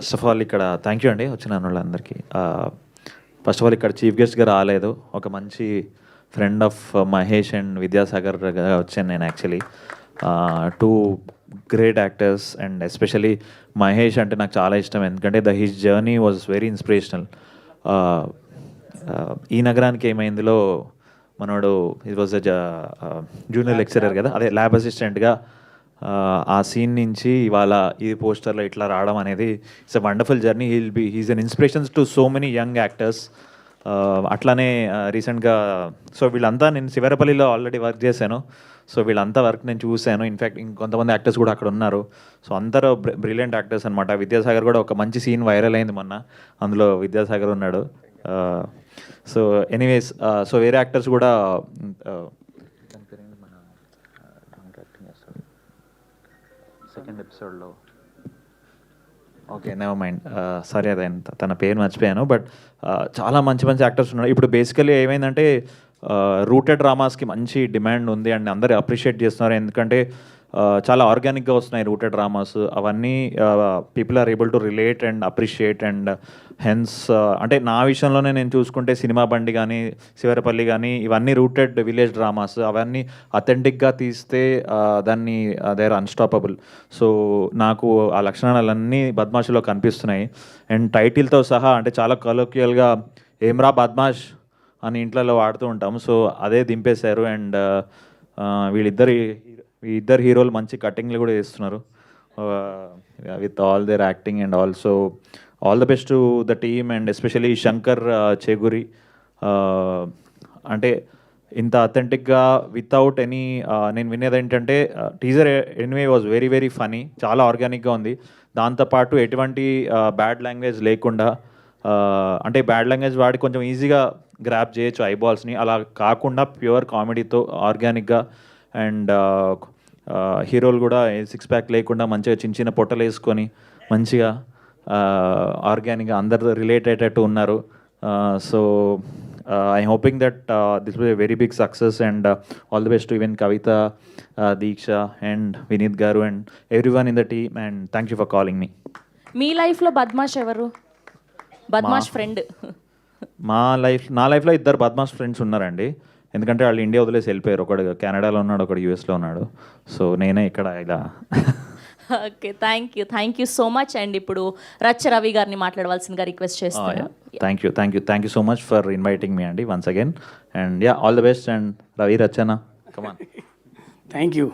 First of all ఇక్కడ thank you అండి వచ్చిన వాళ్ళందరికీ. ఫస్ట్ ఆఫ్ ఆల్ ఇక్కడ చీఫ్ గెస్ట్గా రాలేదు, ఒక మంచి ఫ్రెండ్ ఆఫ్ మహేష్ అండ్ విద్యాసాగర్గా వచ్చాను నేను. Actually two great actors and especially Mahesh అంటే నాకు చాలా ఇష్టం, ఎందుకంటే his journey was very inspirational. ఈ నగరానికి ఏమైందిలో మనోడు ఇట్ వాజ్ జూనియర్ లెక్చరర్ కదా, అదే ల్యాబ్ అసిస్టెంట్గా ఆ సీన్ నుంచి ఇవాళ ఈ పోస్టర్లో ఇట్లా రావడం అనేది it's a wonderful journey. He's an inspirations to so many young actors. అట్లానే రీసెంట్గా సో వీళ్ళంతా నేను శివరపల్లిలో ఆల్రెడీ వర్క్ చేశాను, సో వీళ్ళంతా వర్క్ నేను చూశాను. ఇన్ఫ్యాక్ట్ ఇంకొంతమంది యాక్టర్స్ కూడా అక్కడ ఉన్నారు. సో అందరూ బ్రిలియంట్ యాక్టర్స్ అనమాట. విద్యాసాగర్ కూడా ఒక మంచి సీన్ వైరల్ అయింది మొన్న, అందులో విద్యాసాగర్ ఉన్నాడు. సో ఎనీవేస్ సో వేరే యాక్టర్స్ కూడా సెకండ్ ఎపిసోడ్లో ఓకే నెవర్ మైండ్, సారీ అదే తన పేరు మర్చిపోయాను. బట్ చాలా మంచి మంచి యాక్టర్స్ ఉన్నారు. ఇప్పుడు బేసికలీ ఏమైందంటే రూటెడ్ డ్రామాస్కి మంచి డిమాండ్ ఉంది అండ్ అందరూ అప్రిషియేట్ చేస్తున్నారు, ఎందుకంటే చాలా ఆర్గానిక్గా వస్తున్నాయి రూటెడ్ డ్రామాస్. అవన్నీ people are able to relate and appreciate and hence అంటే నా విషయంలోనే నేను చూసుకుంటే సినిమా బండి కానీ శివరపల్లి కానీ ఇవన్నీ రూటెడ్ విలేజ్ డ్రామాస్. అవన్నీ అథెంటిక్గా తీస్తే దాన్ని దే ఆర్ అన్స్టాపబుల్. సో నాకు ఆ లక్షణాలన్నీ బద్మాష్లో కనిపిస్తున్నాయి. అండ్ టైటిల్తో సహా అంటే చాలా కలోక్యల్గా ఏమ్రా బద్మాష్ అని ఇంట్లో వాడుతూ ఉంటాం, సో అదే దింపేశారు. అండ్ ఇద్దరు హీరోలు మంచి కటింగ్లు కూడా చేస్తున్నారు with all their acting. And also all the best to the team and especially Shankar Cheguri. అంటే ఇంత అథెంటిక్గా వితౌట్ ఎనీ నేను వినేది ఏంటంటే teaser anyway was very very funny, చాలా ఆర్గానిక్గా ఉంది. దాంతోపాటు ఎటువంటి బ్యాడ్ లాంగ్వేజ్ లేకుండా, అంటే బ్యాడ్ లాంగ్వేజ్ వాడి కొంచెం ఈజీగా గ్రాప్ చేయొచ్చు ఐబాల్స్ని, అలా కాకుండా ప్యూర్ కామెడీతో ఆర్గానిక్గా. అండ్ హీరోలు కూడా సిక్స్ ప్యాక్ లేకుండా మంచిగా చిన్న చిన్న పొట్టలు వేసుకొని మంచిగా ఆర్గానిక్గా అందరు రిలేట్ అయ్యేటట్టు ఉన్నారు. So I hoping that this will a very big success and all the best to even Kavitha, Deeksha and Vineeth గారు and every one in the team. And thank you for calling me. మీ లైఫ్లో బద్మాష్ ఎవరు? బద్మాష్ ఫ్రెండ్? నా లైఫ్లో ఇద్దరు బద్మాష్ ఫ్రెండ్స్ ఉన్నారండి, ఎందుకంటే వాళ్ళు ఇండియా వదిలేసి వెళ్ళిపోయారు. ఒకడు కెనడాలో ఉన్నాడు, ఒకడు యూఎస్లో ఉన్నాడు. సో నేనే ఇక్కడ ఇలా. Okay, thank you so much. And ఇప్పుడు రచ్చ రవి గారిని మాట్లాడవలసిందిగా రిక్వెస్ట్ చేస్తాను. Thank you so much for inviting me అండి once again. And all the best. And Ravi Rachana come on. Thank you.